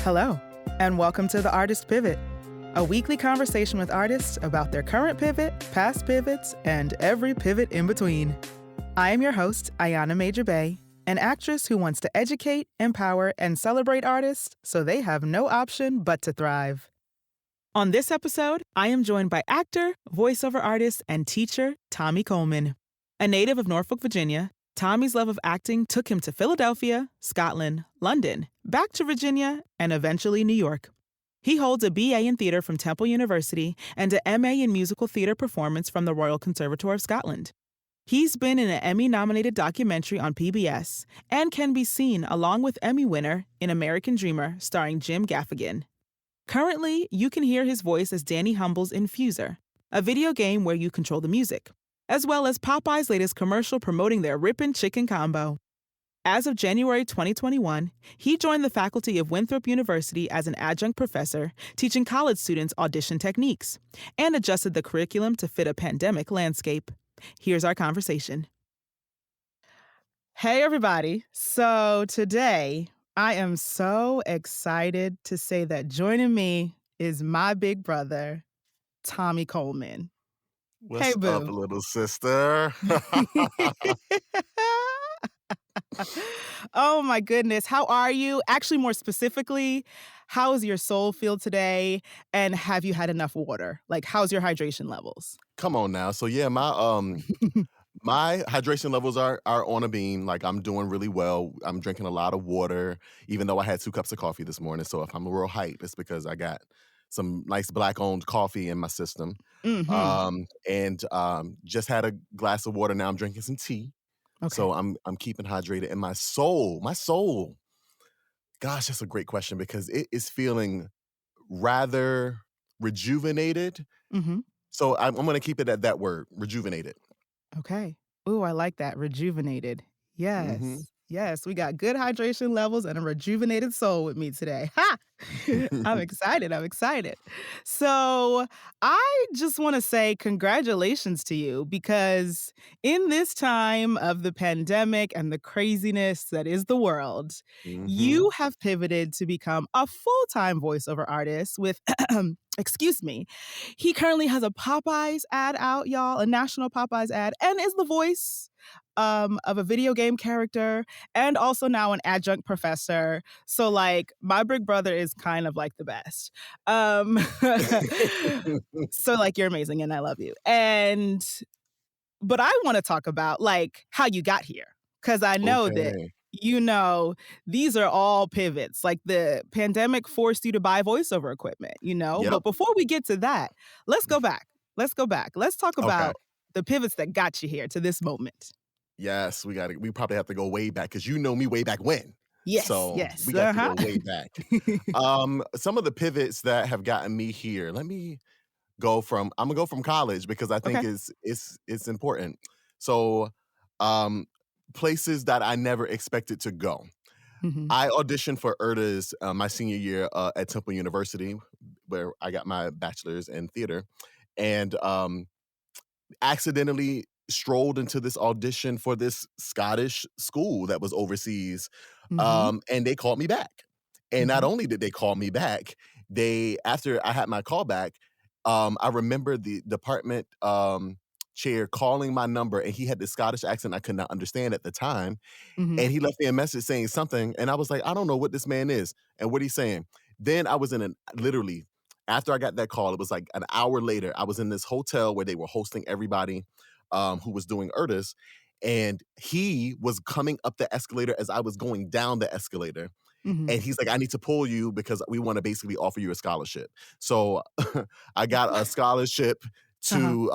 Hello, and welcome to The Artist Pivot, a weekly conversation with artists about their current pivot, past pivots, and every pivot in between. I am your host, Ayana Major-Bay, an actress who wants to educate, empower, and celebrate artists so they have no option but to thrive. On this episode, I am joined by actor, voiceover artist, and teacher Tommy Coleman. A native of Norfolk, Virginia, Tommy's love of acting took him to Philadelphia, Scotland, London, back to Virginia, and eventually New York. He holds a BA in theater from Temple University and an MA in musical theater performance from the Royal Conservatoire of Scotland. He's been in an Emmy-nominated documentary on PBS and can be seen along with Emmy-Winner in American Dreamer starring Jim Gaffigan. Currently, you can hear his voice as Danny Humble's Infuser, a video game where you control the music, as well as Popeye's latest commercial promoting their Rippin' Chicken Combo. As of January 2021, he joined the faculty of Winthrop University as an adjunct professor, teaching college students audition techniques, and adjusted the curriculum to fit a pandemic landscape. Here's our conversation. Hey, everybody. So today, I am so excited to say that joining me is my big brother, Tommy Coleman. What's Hey, boo. up, little sister? Oh, my goodness. How are you? Actually, more specifically, how is your soul feel today? And have you had enough water? Like, how's your hydration levels? Come on now. So yeah, my hydration levels are on a beam. Like, I'm doing really well. I'm drinking a lot of water, even though I had 2 cups of coffee this morning. So if I'm a real hype, it's because I got some nice Black-owned coffee in my system. Just had a glass of water. Now I'm drinking some tea. Okay. So I'm keeping hydrated. And my soul, gosh, that's a great question because it is feeling rather rejuvenated. Mm-hmm. So I'm going to keep it at that word, rejuvenated. Okay. Ooh, I like that. Rejuvenated. Yes. Mm-hmm. Yes, we got good hydration levels and a rejuvenated soul with me today. Ha! I'm excited. So I just want to say congratulations to you because in this time of the pandemic and the craziness that is the world, you have pivoted to become a full-time voiceover artist with, excuse me, he currently has a Popeyes ad out, y'all, a national Popeyes ad, and is the voice of a video game character and also now an adjunct professor. So like my big brother is kind of like the best. So like you're amazing and I love you. But I want to talk about like how you got here because I know that these are all pivots. Like the pandemic forced you to buy voiceover equipment, Yep. But before we get to that, let's go back. Let's talk about the pivots that got you here to this moment. Yes, we probably have to go way back because you know me way back when. Yes, so yes. We got to go way back. Some of the pivots that have gotten me here. I'm gonna go from college because I think it's important. So places that I never expected to go. Mm-hmm. I auditioned for URTAS my senior year at Temple University, where I got my bachelor's in theater, and accidentally strolled into this audition for this Scottish school that was overseas, and they called me back. And not only did they call me back, after I had my call back, I remember the department chair calling my number, and he had this Scottish accent I could not understand at the time. And he left me a message saying something, and I was like, I don't know what this man is and what he's saying. Then I was literally, after I got that call, it was like an hour later, I was in this hotel where they were hosting everybody who was doing URTAS, and he was coming up the escalator as I was going down the escalator. And he's like, I need to pull you because we want to basically offer you a scholarship. So I got a scholarship to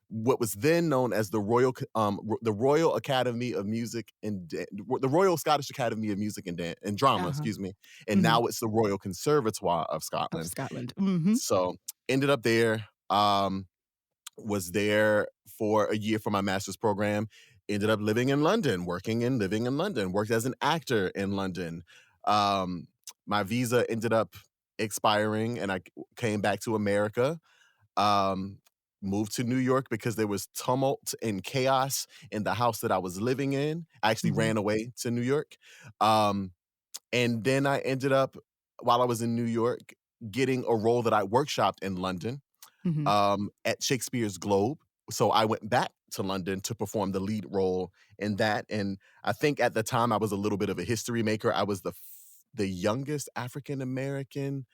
what was then known as the Royal Academy of Music and the Royal Scottish Academy of Music and Drama, excuse me. And now it's the Royal Conservatoire of Scotland. So ended up there, was there for a year for my master's program, ended up living in London, working and living in London, worked as an actor in London. My visa ended up expiring and I came back to America. Moved to New York because there was tumult and chaos in the house that I was living in. I actually ran away to New York. And then I ended up while I was in New York, getting a role that I workshopped in London, Mhm. at Shakespeare's Globe. So I went back to London to perform the lead role in that, and I think at the time I was a little bit of a history maker. I was the youngest African American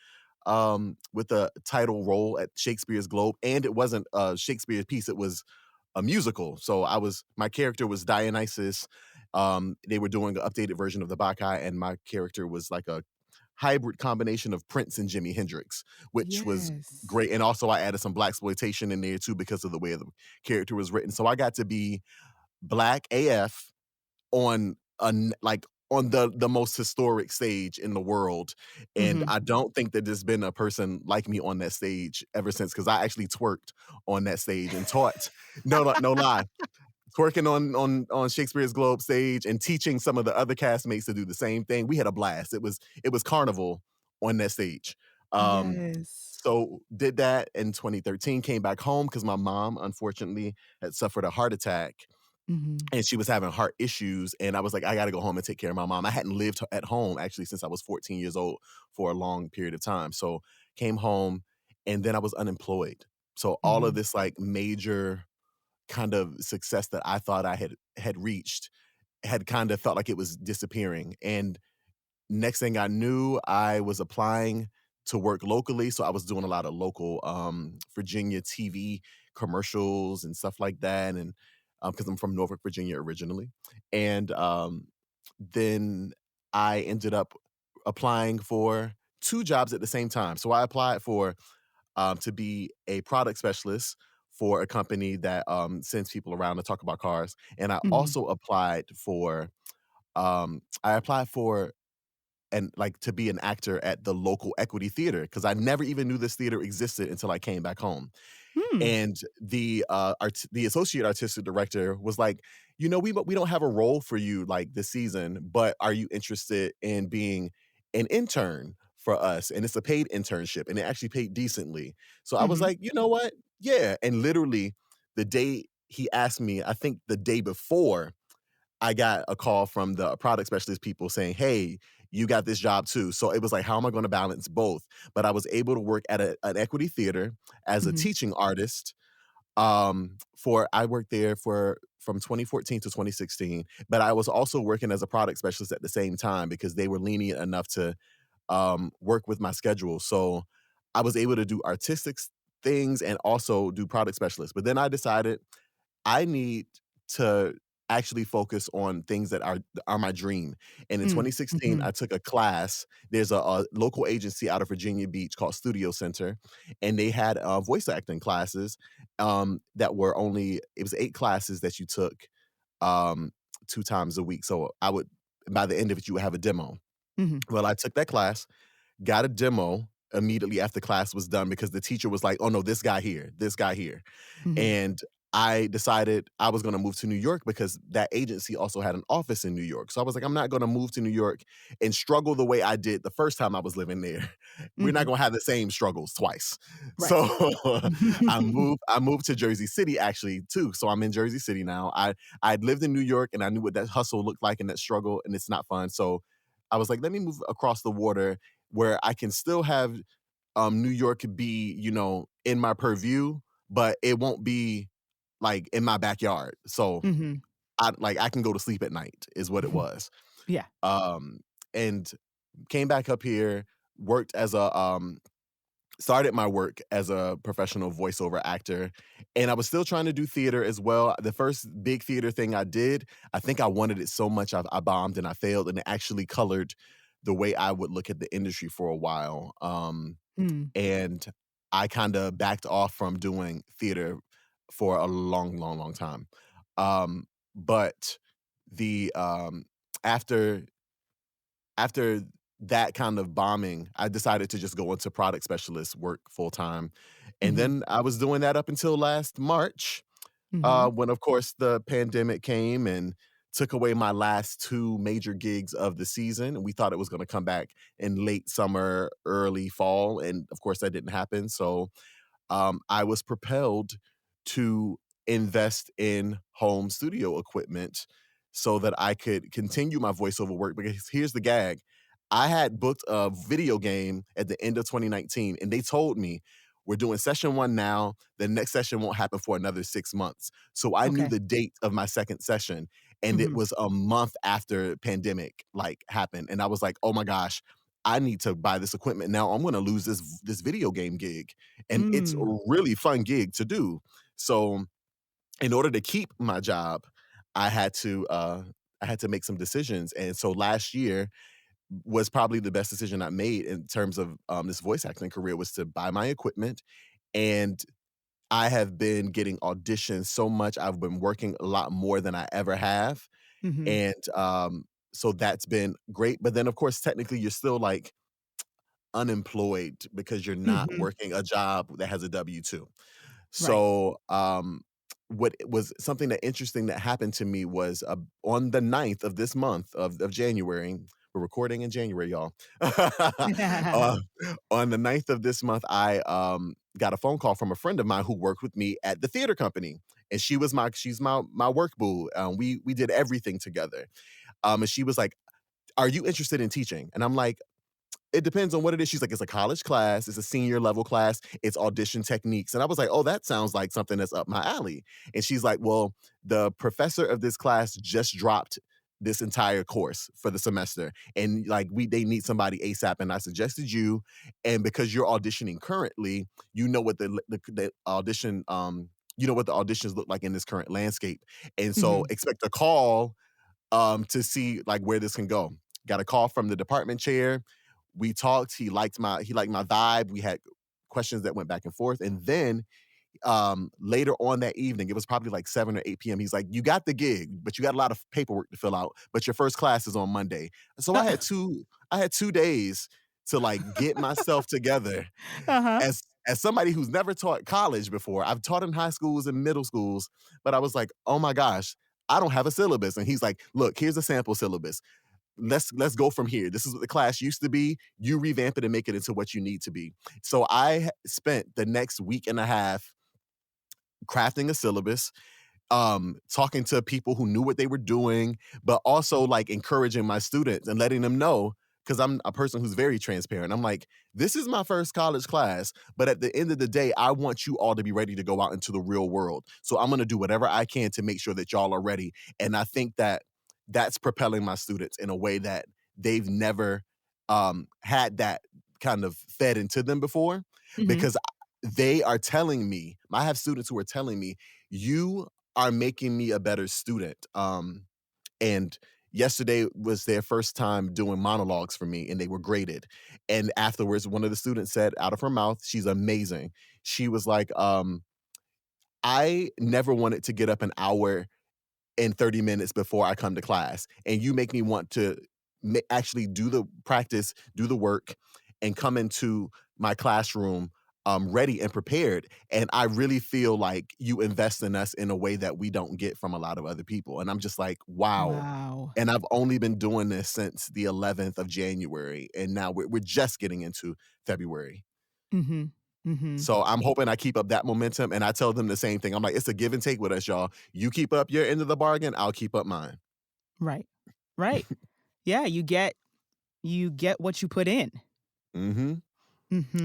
with a title role at Shakespeare's Globe, and it wasn't a Shakespeare piece; it was a musical. So my character was Dionysus. They were doing an updated version of the Bacchae, and my character was like a hybrid combination of Prince and Jimi Hendrix, which was Yes. great. And also, I added some blaxploitation in there too because of the way the character was written. So I got to be Black AF on on the most historic stage in the world, and Mhm. I don't think that there's been a person like me on that stage ever since, because I actually twerked on that stage and taught. No lie, twerking on Shakespeare's Globe stage and teaching some of the other castmates to do the same thing. We had a blast. It was carnival on that stage. Um, Yes. so did that in 2013. Came back home because my mom, unfortunately, had suffered a heart attack Mhm. and she was having heart issues. And I was like, I got to go home and take care of my mom. I hadn't lived at home actually since I was 14 years old for a long period of time. So came home and then I was unemployed. So all of Mhm. this like major kind of success that I thought I had reached had kind of felt like it was disappearing. And next thing I knew, I was applying to work locally. So I was doing a lot of local Virginia TV commercials and stuff like that. And because I'm from Norfolk, Virginia originally. And then I ended up applying for two jobs at the same time. So I applied for to be a product specialist for a company that sends people around to talk about cars. And Mhm. I applied for and like to be an actor at the local Equity Theater because I never even knew this theater existed until I came back home. Hmm. And the associate artistic director was like, we don't have a role for you like this season, but are you interested in being an intern for us? And it's a paid internship, and it actually paid decently. So I was Mhm. like, you know what? Yeah. And literally the day he asked me, I think the day before, I got a call from the product specialist people saying, "Hey, you got this job too." So it was like, how am I going to balance both? But I was able to work at an Equity Theater as a Mhm. teaching artist. For I worked there for from 2014 to 2016, but I was also working as a product specialist at the same time because they were lenient enough to work with my schedule. So I was able to do artistic things and also do product specialist. But then I decided I need to actually focus on things that are my dream. And in Mm. 2016, I Mhm. took a class. There's a local agency out of Virginia Beach called Studio Center, and they had voice acting classes that were it was 8 classes that you took um, 2 times a week. So by the end of it, you would have a demo. Mhm. Well, I took that class, got a demo immediately after class was done because the teacher was like, "Oh no, this guy here." Mhm. And I decided I was gonna move to New York because that agency also had an office in New York. So I was like, I'm not gonna move to New York and struggle the way I did the first time I was living there. We're not Mhm. gonna have the same struggles twice. Right. So I moved to Jersey City actually too. So I'm in Jersey City now. I'd lived in New York and I knew what that hustle looked like and that struggle, and it's not fun. So I was like, let me move across the water where I can still have New York be, in my purview, but it won't be like in my backyard. So Mhm. I can go to sleep at night is what it was. Yeah. Um and came back up here, worked as a started my work as a professional voiceover actor, and I was still trying to do theater as well. The first big theater thing I did, I think I wanted it so much I bombed and I failed, and it actually colored the way I would look at the industry for a while. Mm. And I kinda backed off from doing theater for a long, long, long time. But the after after that kind of bombing, I decided to just go into product specialist work full time. And Mhm. then I was doing that up until last March, Mhm. when, of course, the pandemic came and took away my last 2 major gigs of the season, and we thought it was gonna come back in late summer, early fall, and, of course, that didn't happen, so, I was propelled to invest in home studio equipment so that I could continue my voiceover work because here's the gag, I had booked a video game at the end of 2019, and they told me, we're doing session 1 now. The next session won't happen for another 6 months. So I knew Okay. the date of my second session, and it Mhm. was a month after pandemic happened. And I was like, oh my gosh, I need to buy this equipment now. I'm going to lose this video game gig, and it's a Mm. really fun gig to do. So in order to keep my job, I had to make some decisions. And so last year was probably the best decision I made in terms of this voice acting career, was to buy my equipment. And I have been getting auditions so much. I've been working a lot more than I ever have. Mhm. And so that's been great. But then, of course, technically, you're still like unemployed because you're not Mhm. working a job that has a W-2. Right. So, what was something that interesting that happened to me was, on the 9th of this month of January. We're recording in January, y'all. Uh, on the 9th of this month, I, got a phone call from a friend of mine who worked with me at the theater company, and she's my work boo. We did everything together. And she was like, "Are you interested in teaching?" And I'm like, it depends on what it is. She's like, it's a college class, it's a senior level class, it's audition techniques. And I was like, oh, that sounds like something that's up my alley. And she's like, well, the professor of this class just dropped this entire course for the semester. And like they need somebody ASAP. And I suggested you. And because you're auditioning currently, you know what the audition you know what the auditions look like in this current landscape. And so Mhm. expect a call to see like where this can go. Got a call from the department chair. We talked. He liked my vibe. We had questions that went back and forth. And then later on that evening, it was probably like 7 or 8 p.m. He's like, "You got the gig, but you got a lot of paperwork to fill out. But your first class is on Monday." So I had 2 days to like get myself together. Uh-huh. As somebody who's never taught college before, I've taught in high schools and middle schools, but I was like, oh my gosh, I don't have a syllabus. And he's like, look, here's a sample syllabus. Let's go from here. This is what the class used to be. You revamp it and make it into what you need to be. So I spent the next week and a half crafting a syllabus, talking to people who knew what they were doing, but also like encouraging my students and letting them know, because I'm a person who's very transparent. I'm like, this is my first college class, but at the end of the day, I want you all to be ready to go out into the real world. So I'm going to do whatever I can to make sure that y'all are ready. And I think that that's propelling my students in a way that they've never had that kind of fed into them before, Mhm. because they are telling me, I have students who are telling me, you are making me a better student. And yesterday was their first time doing monologues for me, and they were graded. And afterwards, one of the students said out of her mouth, she's amazing. She was like, I never wanted to get up an hour and 30 minutes before I come to class. And you make me want to actually do the practice, do the work, and come into my classroom ready and prepared. And I really feel like you invest in us in a way that we don't get from a lot of other people. And I'm just like, wow. Wow. And I've only been doing this since the 11th of January. And now we're just getting into February. Mhm. Mhm. So I'm hoping I keep up that momentum, and I tell them the same thing. I'm like, it's a give and take with us, y'all. You keep up your end of the bargain, I'll keep up mine. Right. Right. Yeah, you get what you put in. Mhm.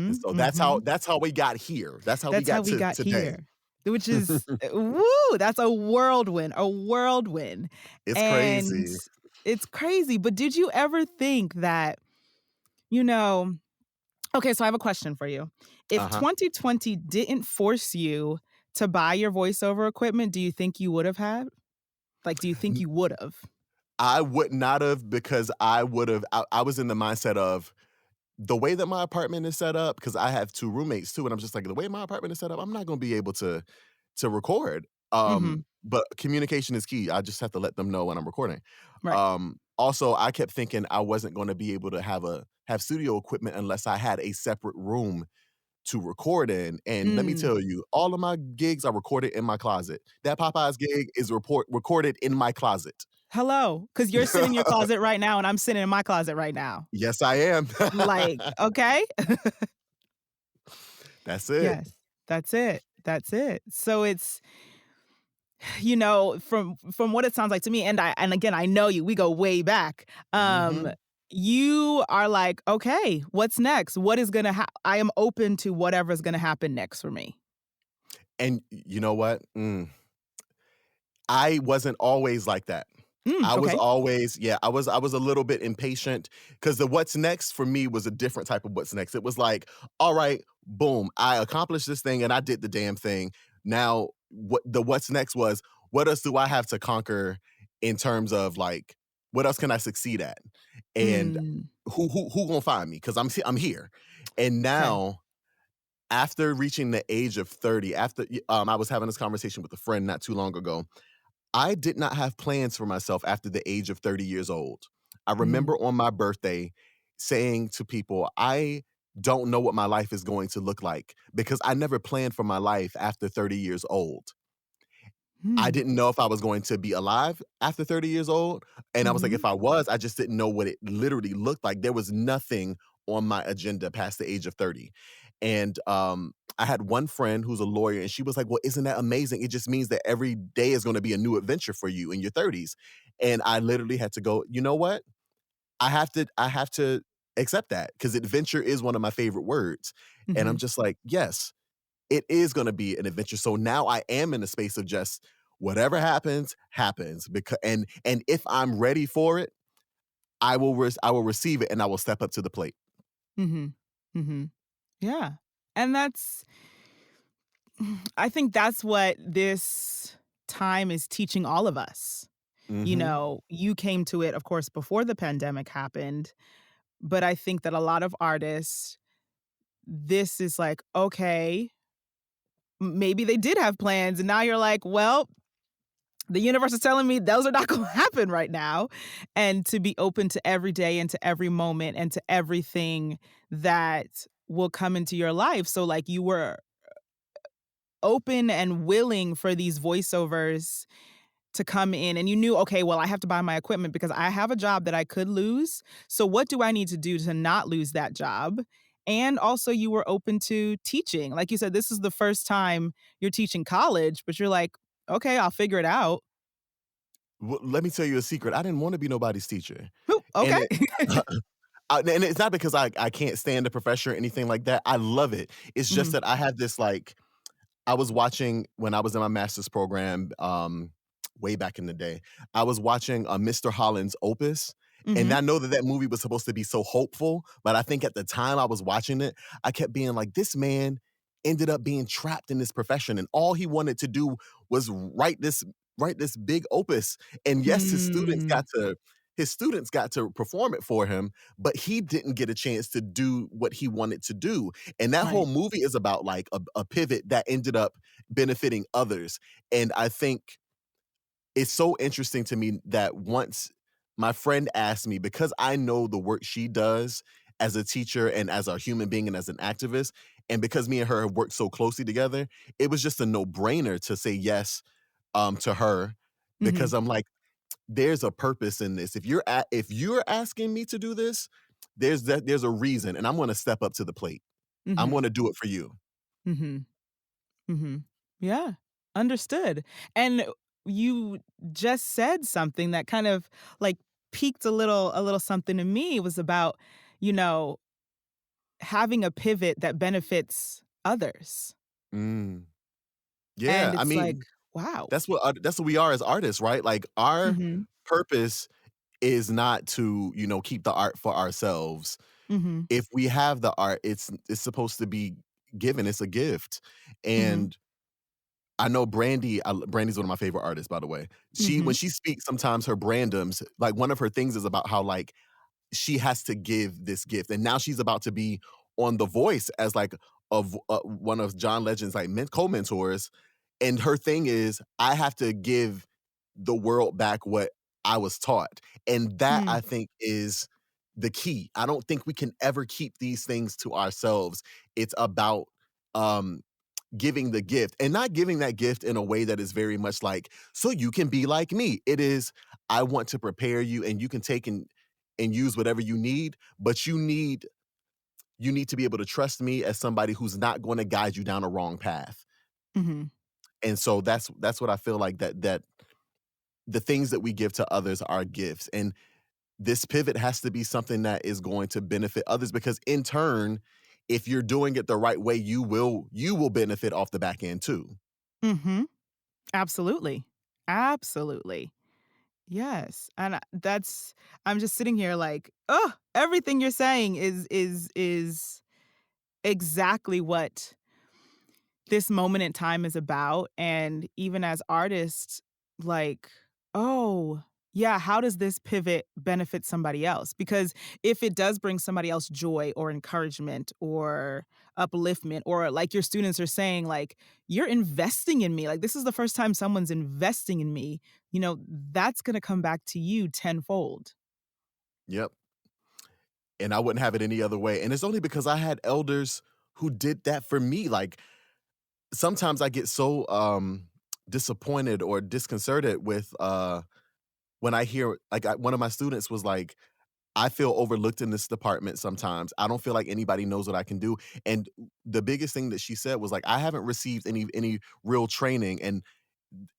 And Mhm. so that's how Mhm. that's how we got here. That's how we That's how got we to got today. here, which is woo, that's a whirlwind, a whirlwind. It's And crazy. it's crazy, but did you ever think that, you know okay, so I have a question for you. If Uh-huh. 2020 didn't force you to buy your voiceover equipment, do you think you would have had? Like, do you think N you would have? I would not have, because I was in the mindset of the way that my apartment is set up, because I have 2 roommates too, and I'm just like, the way my apartment is set up, I'm not gonna be able to record. Mhm. But communication is key. I just have to let them know when I'm recording. Right. Also, I kept thinking I wasn't gonna be able to have studio equipment unless I had a separate room to record in. And let me Mm. tell you, all of my gigs are recorded in my closet. That Popeyes gig is recorded in my closet. Hello, because 'cause you're sitting in your closet right now, and I'm sitting in my closet right now. Yes, I am. Like, okay? That's it. Yes. That's it. That's it. So it's from what it sounds like to me, and again, I know you, we go way back. Mhm. you are like, "Okay, what's next? What is gonna I am open to whatever's gonna happen next for me." And you know what? I wasn't always like that. I was Okay. always yeah, I was a little bit impatient because the what's next for me was a different type of what's next. It was like, all right, boom, I accomplished this thing and I did the damn thing. Now, what's next was what else do I have to conquer in terms of like what else can I succeed at? And Mm, who gonna find me? Because I'm here. And okay. now after reaching the age of 30, I was having this conversation with a friend not too long ago. I did not have plans for myself after the age of 30 years old. I remember Mm, on my birthday saying to people, I don't know what my life is going to look like because I never planned for my life after 30 years old. I mm, didn't know if I was going to be alive after 30 years old. And I was like, mhm, if I was, I just didn't know what it literally looked like. There was nothing on my agenda past the age of 30. And I had one friend who's a lawyer, and she was like, well, isn't that amazing? It just means that every day is going to be a new adventure for you in your 30s. And I literally had to go, you know what? I have to accept that because adventure is one of my favorite words. And I'm mhm, just like, yes, it is gonna be an adventure. So now I am in a space of just whatever happens, happens. Because and if I'm ready for it, I will receive it and I will step up to the plate. mhm, mhm. Yeah, and I think that's what this time is teaching all of us. You Mhm. know, you came to it, of course, before the pandemic happened, but I think that a lot of artists, this is like, okay, maybe they did have plans, and now you're like, well, the universe is telling me those are not gonna happen right now, and to be open to every day and to every moment and to everything that will come into your life. So, like, you were open and willing for these voiceovers to come in, and you knew, "Okay, well, I have to buy my equipment because I have a job that I could lose. So what do I need to do to not lose that job?" And also you were open to teaching. Like you said, this is the first time you're teaching college, but you're like, "Okay, I'll figure it out." Let me tell you a secret. I didn't wanna be nobody's teacher. Ooh, And okay. it and it's not because I can't stand the profession or anything like that. I love it. It's just Mhm, that I have this, like I was watching when I was in my master's program, way back in the day, I was watching, Mr. Holland's Opus, and mhm, I know that that movie was supposed to be so hopeful, but I think at the time I was watching it, I kept being like, "This man ended up being trapped in this profession, and all he wanted to do was write this big opus, and yes, mm, his students got to perform it for him, but he didn't get a chance to do what he wanted to do, and that whole right, movie is about like a pivot that ended up benefiting others. And I think it's so interesting to me that once my friend asked me, because I know the work she does as a teacher and as a human being and as an activist, and because me and her have worked so closely together, it was just a no-brainer to say yes to her mhm, because I'm like, there's a purpose in this. If you're asking me to do this, there's a reason, and I'm gonna step up to the plate. I'm mhm, gonna do it for you. mhm, mhm. Yeah, understood. And you just said something that kind of, like, piqued a little something in me. It was about, you know, having a pivot that benefits others. Mm. Yeah, And I it's like, mean, wow. that's what we are as artists, right? Like our Mhm, purpose is not to, keep the art for ourselves. mhm, If we have the art, it's supposed to be given. It's a gift. mhm, And I know Brandy's one of my favorite artists, by the way. When mhm, she speaks, sometimes her brandums, like one of her things is about how like she has to give this gift. And now she's about to be on The Voice as like one of John Legend's like co-mentors. And her thing is, I have to give the world back what I was taught. And that mm, I think is the key. I don't think we can ever keep these things to ourselves. It's about um giving the gift and not giving that gift in a way that is very much like, so you can be like me. It is, I want to prepare you and you can take and use whatever you need, but you need to be able to trust me as somebody who's not going to guide you down a wrong path. mhm, And so that's what I feel like that the things that we give to others are gifts. And this pivot has to be something that is going to benefit others because in turn, if you're doing it the right way, you will benefit off the back end too. Mhm. Absolutely. Absolutely. Yes, and I'm just sitting here like, oh, everything you're saying is exactly what this moment in time is about, and even as artists, like, "Oh, yeah, how does this pivot benefit somebody else?" Because if it does bring somebody else joy or encouragement or upliftment, or like your students are saying, like, "You're investing in me, like, this is the first time someone's investing in me," that's gonna come back to you tenfold. Yep. And I wouldn't have it any other way. And it's only because I had elders who did that for me. Like sometimes I get so disappointed or disconcerted with when I hear one of my students was like, I feel overlooked in this department sometimes. I don't feel like anybody knows what I can do. And the biggest thing that she said was like, I haven't received any real training.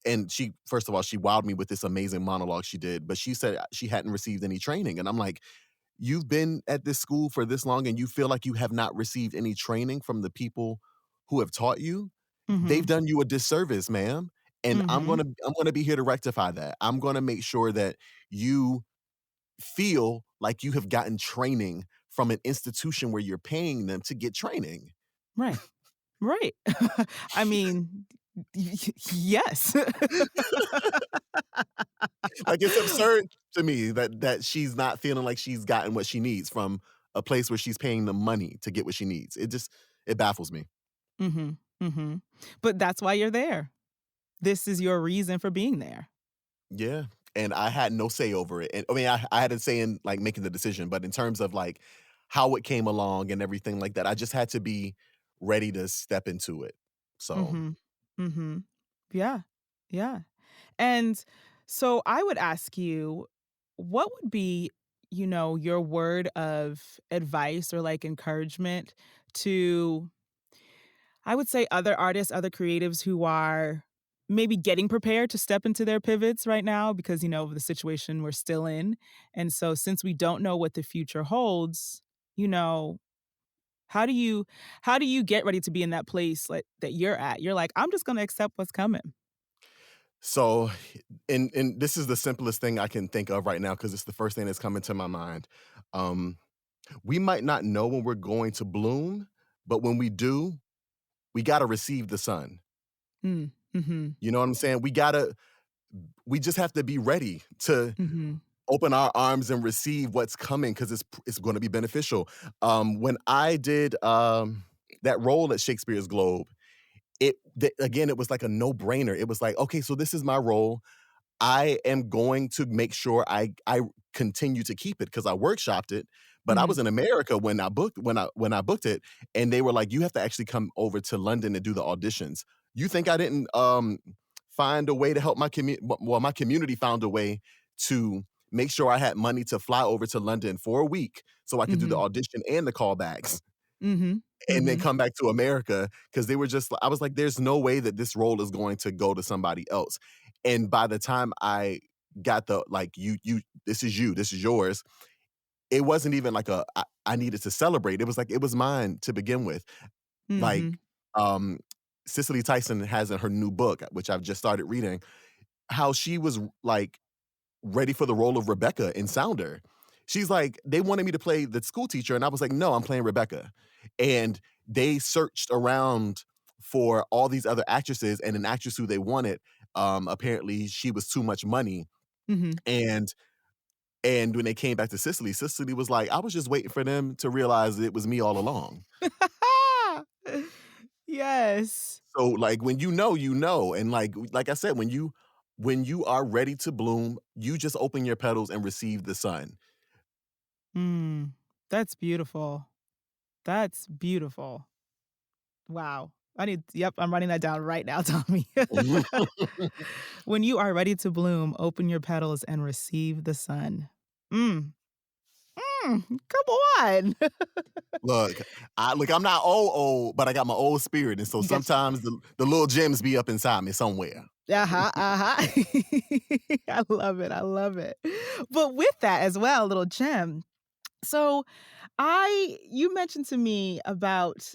And she, first of all, she wowed me with this amazing monologue she did, but she said she hadn't received any training. And I'm like, you've been at this school for this long and you feel like you have not received any training from the people who have taught you, they've Mhm. done you a disservice, ma'am. And Mhm. I'm gonna be here to rectify that. I'm gonna make sure that you feel like you have gotten training from an institution where you're paying them to get training. Right. Right. I mean, yes. Like it's absurd to me that she's not feeling like she's gotten what she needs from a place where she's paying them money to get what she needs. It baffles me. Mhm. Mhm. But that's why you're there. This is your reason for being there. Yeah, and I had no say over it, and I mean, I had a say in, like, making the decision, but in terms of, like, how it came along and everything like that, I just had to be ready to step into it. So, Mhm. Mhm. Yeah. Yeah. And so I would ask you, what would be, your word of advice or, like, encouragement to, I would say, other artists, other creatives who are maybe getting prepared to step into their pivots right now because, of the situation we're still in. And so since we don't know what the future holds, you know, how do you how do you get ready to be in that place like that you're at? You're like, "I'm just gonna accept what's coming." so, and this is the simplest thing I can think of right now because it's the first thing that's coming to my mind. Um, we might not know when we're going to bloom, but when we do, we gotta receive the sun. Mm. Mhm. You know what I'm saying? We just have to be ready to Mhm. open our arms and receive what's coming because it's going to be beneficial. When I did that role at Shakespeare's Globe, again it was like a no brainer. It was like, okay, so this is my role. I am going to make sure I continue to keep it because I workshopped it. But I was Mhm. in America when I booked it, and they were like, "You have to actually come over to London and do the auditions." You think I didn't find a way to help my community? Well, my community found a way to make sure I had money to fly over to London for a week so I could do the Mhm. audition and the callbacks Mhm. and then Mhm. come back to America because they were just I was like, there's no way that this role is going to go to somebody else. And by the time I got the like, this is yours, it wasn't even like I needed to celebrate. It was like it was mine to begin with. Like, Mhm. um, Cicely Tyson has in her new book, which I've just started reading, how she was like ready for the role of Rebecca in Sounder. She's like, they wanted me to play the school teacher, and I was like, no, I'm playing Rebecca. And they searched around for all these other actresses, and an actress who they wanted, apparently she was too much money. Mhm. And when they came back to Cicely, Cicely was like, I was just waiting for them to realize it was me all along. Yes. So like when you know, and like I said, when you are ready to bloom, you just open your petals and receive the sun. Mm. That's beautiful. That's beautiful. Wow. I'm writing that down right now, Tommy. When you are ready to bloom, open your petals and receive the sun. Mm. Come on. Look, I'm not old, but I got my old spirit, and so You got sometimes the little gems be up inside me somewhere. Uh-huh, uh-huh. I love it, I love it. But with that as well, little gem. So, you mentioned to me about,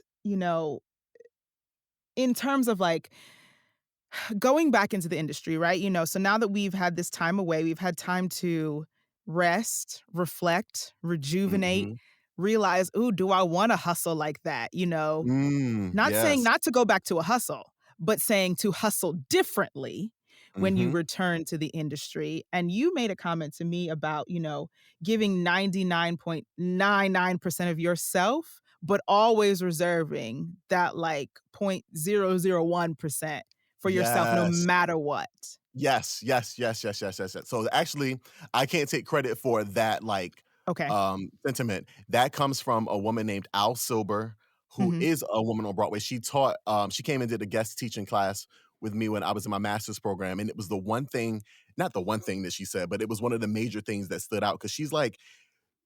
in terms of, like, going back into the industry, right? So now that we've had this time away, we've had time to rest, reflect, rejuvenate, Mhm. realize, "Ooh, do I wanna hustle like that?" Not saying Yes. not to go back to a hustle, but saying to hustle differently when you Mhm. return to the industry. And you made a comment to me about, giving 99.99% of yourself, but always reserving that like 0.001% for yourself no Yes. matter what. Yes, yes, yes, yes, yes, yes, yes. So actually, I can't take credit for that Okay. sentiment. That comes from a woman named Al Silber, who Mhm. is a woman on Broadway. She taught, she came and did a guest teaching class with me when I was in my master's program. And it was the one thing, not the one thing that she said, but it was one of the major things that stood out. Cause she's like,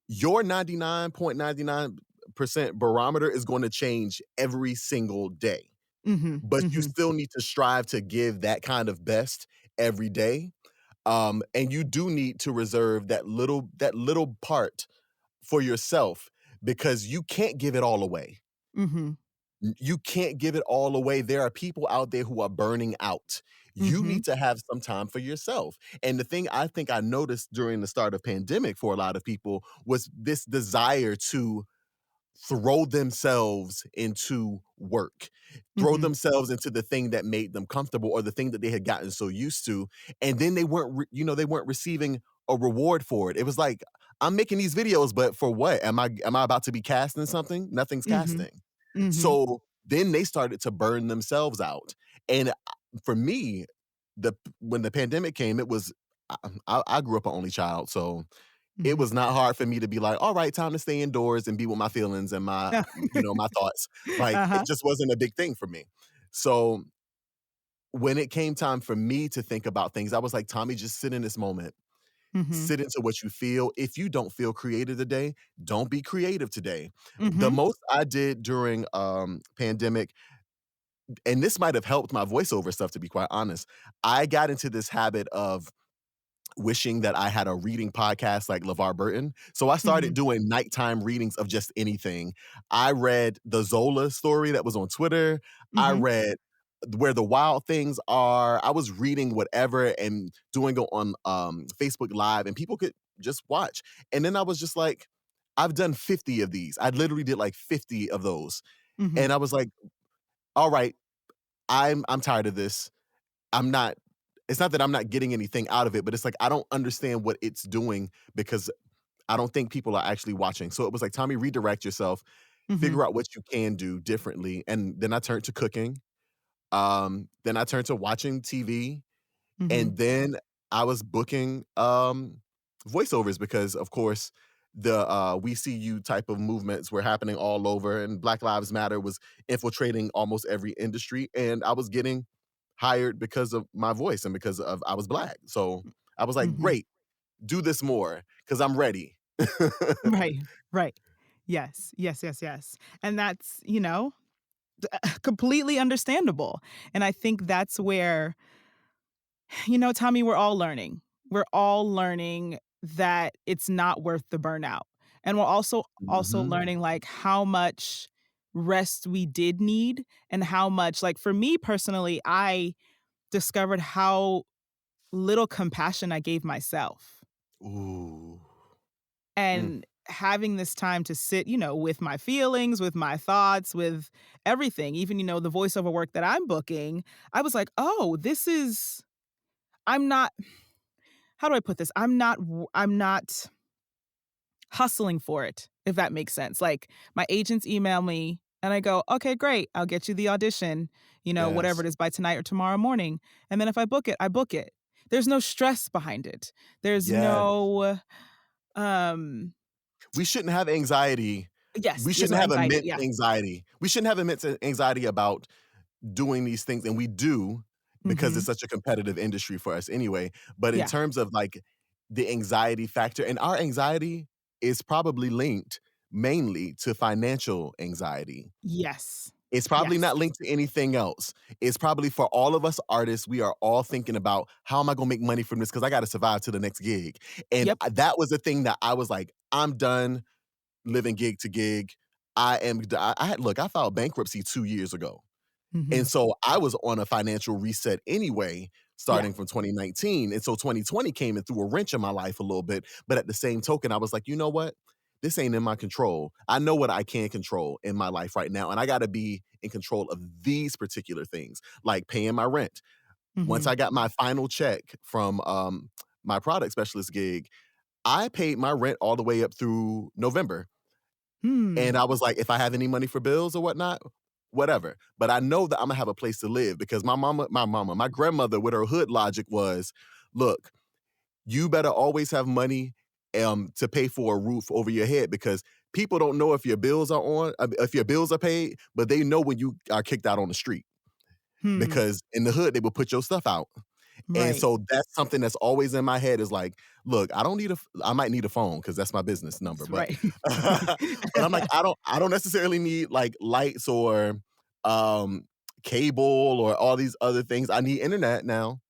your 99.99% barometer is going to change every single day, Mhm. but you Mhm. still need to strive to give that kind of best every day. And you do need to reserve that little part for yourself because you can't give it all away. Mhm. You can't give it all away. There are people out there who are burning out. You Mhm. need to have some time for yourself. And the thing I think I noticed during the start of pandemic for a lot of people was this desire to throw themselves into work, throw Mhm. themselves into the thing that made them comfortable or the thing that they had gotten so used to, and then they weren't, they weren't receiving a reward for it. It was like, I'm making these videos, but for what? Am I about to be casting something? Nothing's Mhm. casting. Mhm. So then they started to burn themselves out. And for me, the when the pandemic came, it was I grew up an only child, so it Mhm. was not hard for me to be like, all right, time to stay indoors and be with my feelings and my thoughts. Like it Uh-huh. just wasn't a big thing for me. So when it came time for me to think about things, I was like, Tommy, just sit in this moment. Mhm. Sit into what you feel. If you don't feel creative today, don't be creative today. The Mhm. most I did during pandemic, and this might have helped my voiceover stuff to be quite honest, I got into this habit of wishing that I had a reading podcast like LeVar Burton. So I started Mhm. doing nighttime readings of just anything. I read the Zola story that was on Twitter. I Mhm. read Where the Wild Things Are. I was reading whatever and doing it on Facebook Live, and people could just watch. And then I was just like, I've done 50 of these. I literally did like 50 of those. Mhm. And I was like, all right, I'm tired of this. I'm not it's not that I'm not getting anything out of it, but it's like I don't understand what it's doing because I don't think people are actually watching. So it was like, Tommy, redirect yourself, Mhm. figure out what you can do differently. And then I turned to cooking. Then I turned to watching TV. Mhm. And then I was booking voiceovers because of course the We See You type of movements were happening all over and Black Lives Matter was infiltrating almost every industry. And I was getting hired because of my voice and because of I was black. So I was like, Mhm. great, do this more because I'm ready. Right. Right. Yes. Yes, yes, yes. And that's, completely understandable. And I think that's where, Tommy, we're all learning. We're all learning that it's not worth the burnout. And we're also Mhm. learning like how much rest we did need and how much like for me personally, I discovered how little compassion I gave myself. Ooh. Mm. And having this time to sit, with my feelings, with my thoughts, with everything, even, the voiceover work that I'm booking, I was like, "Oh, I'm not how do I put this? I'm not hustling for it, if that makes sense." Like, my agents email me and I go, "Okay, great. I'll get you the audition, whatever Yes. it is by tonight or tomorrow morning." And then if I book it, I book it. There's no stress behind it. There's Yes. no, um We shouldn't have anxiety. yes, We there's no shouldn't have anxiety. immense Yeah. anxiety. We shouldn't have immense anxiety about doing these things, and we do because it's Mhm. such a competitive industry for us anyway. But in Yeah. terms of like the anxiety factor, and our anxiety is probably linked mainly to financial anxiety. Yes. It's probably Yes. not linked to anything else. It's probably for all of us artists, we are all thinking about how am I gonna make money from this? Because I gotta survive to the next gig. And Yep. that was the thing that I was like, I'm done living gig to gig. I filed bankruptcy 2 years ago. Hmm. And so I was on a financial reset anyway, Yeah. starting from 2019. And so 2020 came and threw a wrench in my life a little bit. But at the same token, I was like, you know what? This ain't in my control. I know what I can control in my life right now. And I got to be in control of these particular things, like paying my rent. Once Hmm. I got my final check from my product specialist gig, I paid my rent all the way up through November. And Hmm. I was like, if I have any money for bills or whatnot, whatever. But I know that I'm gonna have a place to live because my grandmother with her hood logic was, look, you better always have money to pay for a roof over your head because people don't know if your bills are if your bills are paid, but they know when you are kicked out on the street Hmm. because in the hood they will put your stuff out. And Right. so that's something that's always in my head is like, look, I might need a phone because that's my business number, That's but right. but I'm like, I don't necessarily need like lights or um cable or all these other things. I need internet now,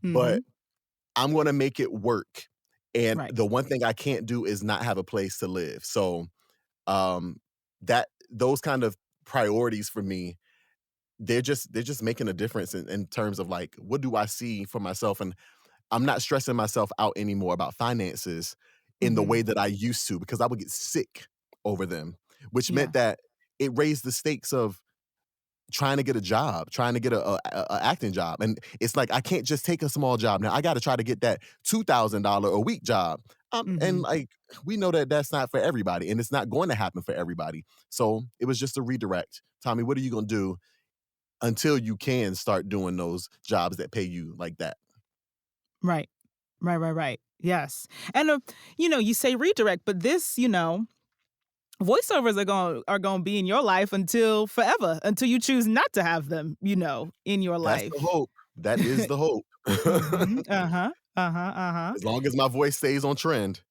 Hmm. but I'm gonna make it work. And Right. the one thing I can't do is not have a place to live. So um that those kind of priorities for me, they're just making a difference in terms of like what do I see for myself, and I'm not stressing myself out anymore about finances in the Hmm. way that I used to because I would get sick over them, which Yeah. meant that it raised the stakes of trying to get a job, trying to get a acting job. And it's like I can't just take a small job now. I got to try to get that $2,000 a week job. And Hmm. like we know that that's not for everybody, and it's not going to happen for everybody. So it was just a redirect. Tommy, what are you gonna do until you can start doing those jobs that pay you like that? Right. Right. Right. Right. Yes. And you say redirect, but this, voiceovers are going to be in your life until forever, until you choose not to have them, in your That's the life. hope. That is the hope. Mhm. Uh-huh. Uh-huh. Uh-huh. As long as my voice stays on trend.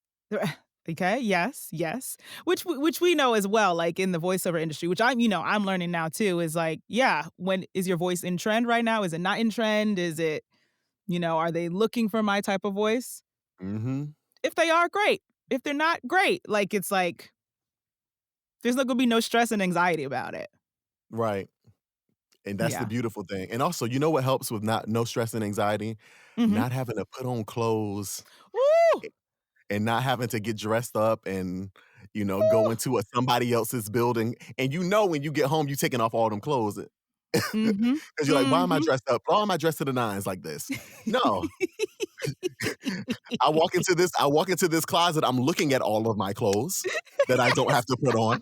Okay, yes, yes. Which we know as well, like in the voiceover industry, which I'm learning now too, is like, yeah, when is your voice in trend right now? Is it not in trend? Is it, are they looking for my type of voice? Mhm. If they are, great. If they're not, great. Like it's like there's not gonna be no stress and anxiety about it. Right. And that's the Yeah. beautiful thing. And also, you know what helps with not no stress and anxiety? Mhm. Not having to put on clothes Woo! and not having to get dressed up and, go Woo! into somebody else's building. And when you get home, you taking off all them clothes. Mhm. 'Cause you're like, "Why am I Mhm. dressed up? Why am I dressed to the nines like this?" No. I walk into this closet, I'm looking at all of my clothes that I don't have to put on,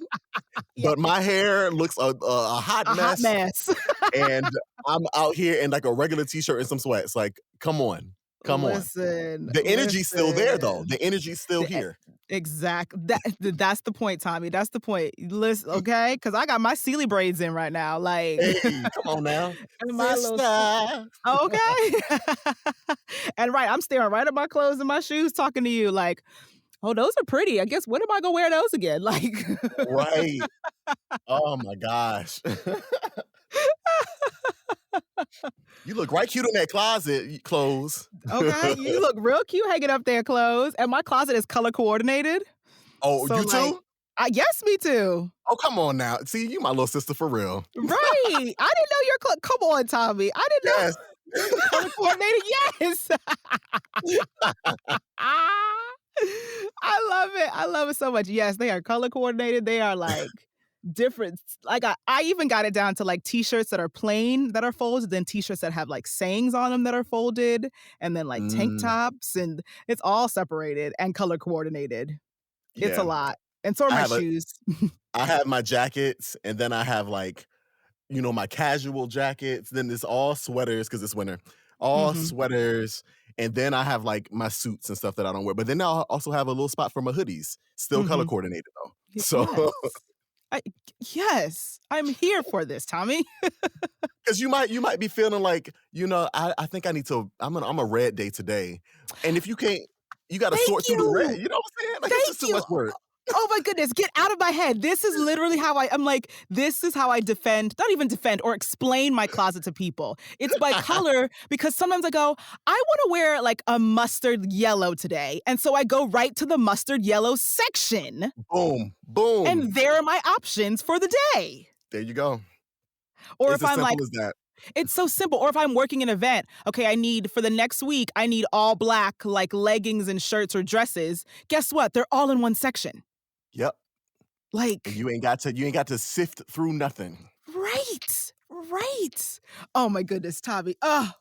Yeah. but my hair looks a hot A hot mess, mess. and I'm out here in, like, a regular t-shirt and some sweats, like, come on, come on. Listen, The energy's still there, though. listen. The energy's still The e here. that's the point, Tommy, that's the point. Listen, okay, because I got my Sealy braids in right now, like, Hey, come on now. and my little se Sister. okay. And right, I'm staring right at my clothes and my shoes talking to you like, "Oh, those are pretty. I guess when am I gonna wear those again?" Like Right. Oh my gosh. You look right cute in that closet clothes. okay, you look real cute hanging up there clothes, and my closet is color coordinated. Oh, So, you like too? yes, me too. Oh, come on now. See, you my little sister for real. Right. I didn't know your come on, Tommy. I didn't know Yes. you color coordinated. Yes. I love it. I love it so much. Yes, they are color coordinated. They are like different. Like I even got it down to like t-shirts that are plain that are folded, then t-shirts that have like sayings on them that are folded, and then like tank Mm, tops, and it's all separated and color coordinated. It's a yeah. lot. And so are I my have a shoes. I have my jackets, and then I have, like, my casual jackets, then it's all sweaters because it's winter. All Mhm. sweaters, and then I have, like, my suits and stuff that I don't wear, but then I'll also have a little spot for my hoodies, still color Mhm. coordinated, though. So Yes. I yes. I'm here for this, Tommy. 'cause you might be feeling like, I think I need to I'm a red day today, and if you can't you gotta Thank sort through the red, you. you know what I'm saying? Like, it's Thank just too you. much work. Oh my goodness, get out of my head. This is literally how I'm like, this is how I defend, not even defend or explain my closet to people. It's by color because sometimes I go, I want to wear like a mustard yellow today. And so I go right to the mustard yellow section. Boom, boom. And there are my options for the day. There you go. Or It's if as I'm simple like, as that. it's so simple. Or if I'm working an event, okay, for the next week, I need all black, like leggings and shirts or dresses. Guess what? They're all in one section. Yep. Like, And you ain't got to sift through nothing. Right. Oh my goodness, Tommy. Oh,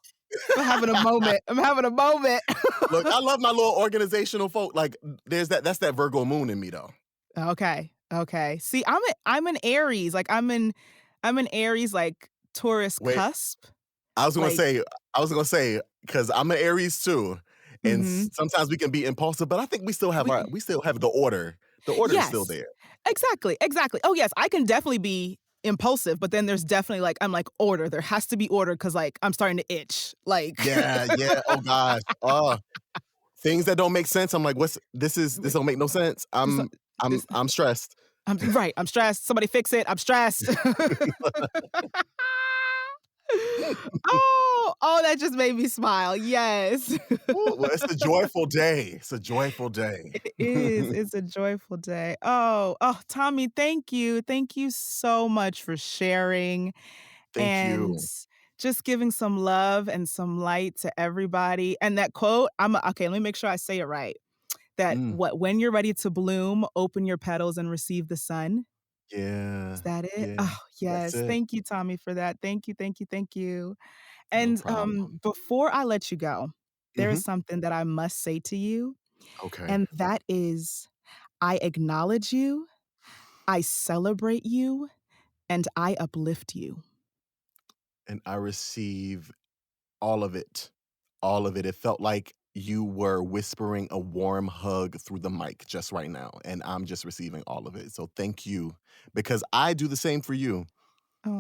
I'm having a moment. Look, I love my little organizational folk. Like, that's that Virgo moon in me, though. Okay. See, I'm an Aries. Like I'm an Aries, like Taurus cusp. I was gonna say, because I'm an Aries too, and sometimes we can be impulsive, but I think we still have the order. The order is still there. Exactly. Oh yes, I can definitely be impulsive, but then there's definitely I'm like order. There has to be order because like I'm starting to itch. Like yeah. Oh gosh. Things that don't make sense. I'm like, this don't make no sense. I'm stressed. I'm stressed. Somebody fix it. I'm stressed. Oh, that just made me smile. Yes. Well, it's a joyful day. It is. It's a joyful day. Oh, Tommy, thank you. Thank you so much for sharing Thank you. Just giving some love and some light to everybody. And that quote, okay, let me make sure I say it right. That when you're ready to bloom, open your petals and receive the sun. Yeah. Is that it? Yeah, Oh, yes. Thank you, Tommy, for that. Thank you. And no problem. before I let you go, there is something that I must say to you. Okay. And that is, I acknowledge you, I celebrate you, and I uplift you. And I receive all of it. All of it. It felt like you were whispering a warm hug through the mic just right now. And I'm just receiving all of it. So thank you. Because I do the same for you.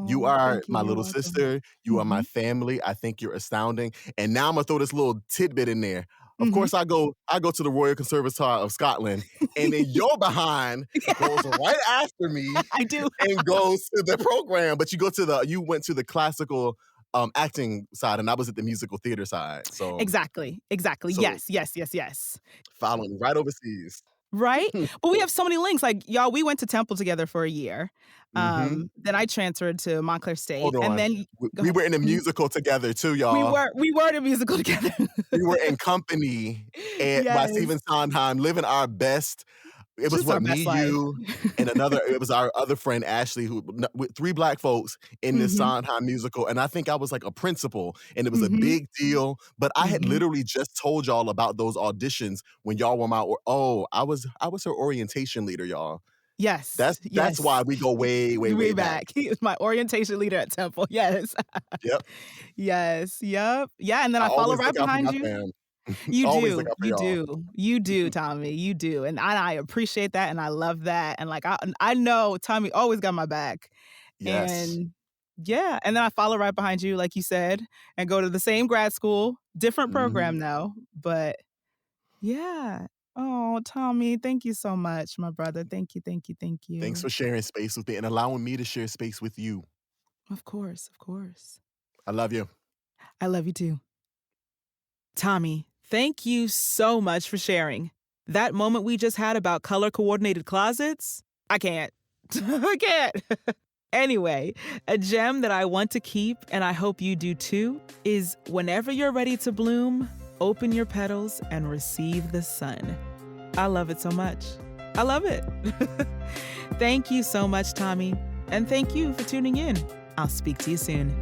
You Oh, are thank you. my You're little welcome. sister. You are my family. I think you're astounding. And now I'm gonna throw this little tidbit in there. Of course, I go to the Royal Conservatoire of Scotland, and then your behind goes right after me. I do. And goes to the program. But you went to the classical acting side, and I was at the musical theater side. So Exactly. So- Yes. following right overseas. Right? But we have so many links. Like, y'all, we went to Temple together for a year. Then I transferred to Montclair State. Hold on. And then We were in a musical together too, y'all. We were in a musical together. We were in company by Stephen Sondheim, living our best. It was Just our best life. you, and it was our other friend, Ashley, with 3 Black folks in this Sondheim musical. And I think I was like a principal, and it was a big deal. But I had literally just told y'all about those auditions when y'all were I was her orientation leader, y'all. Yes. That's why we go way back. He was my orientation leader at Temple. Yes. Yep. Yes. Yep. Yeah. And then I follow right behind you. You do, Tommy. You do. And I appreciate that. And I love that. And like, I know Tommy always got my back. Yes. And yeah. And then I follow right behind you, like you said, and go to the same grad school, different program now. But yeah. Oh, Tommy, thank you so much, my brother. Thank you. Thanks for sharing space with me and allowing me to share space with you. Of course. I love you. I love you too. Tommy, thank you so much for sharing. That moment we just had about color-coordinated closets, I can't. Anyway, a gem that I want to keep, and I hope you do too, is whenever you're ready to bloom, open your petals and receive the sun. I love it so much. I love it. Thank you so much, Tommy. And thank you for tuning in. I'll speak to you soon.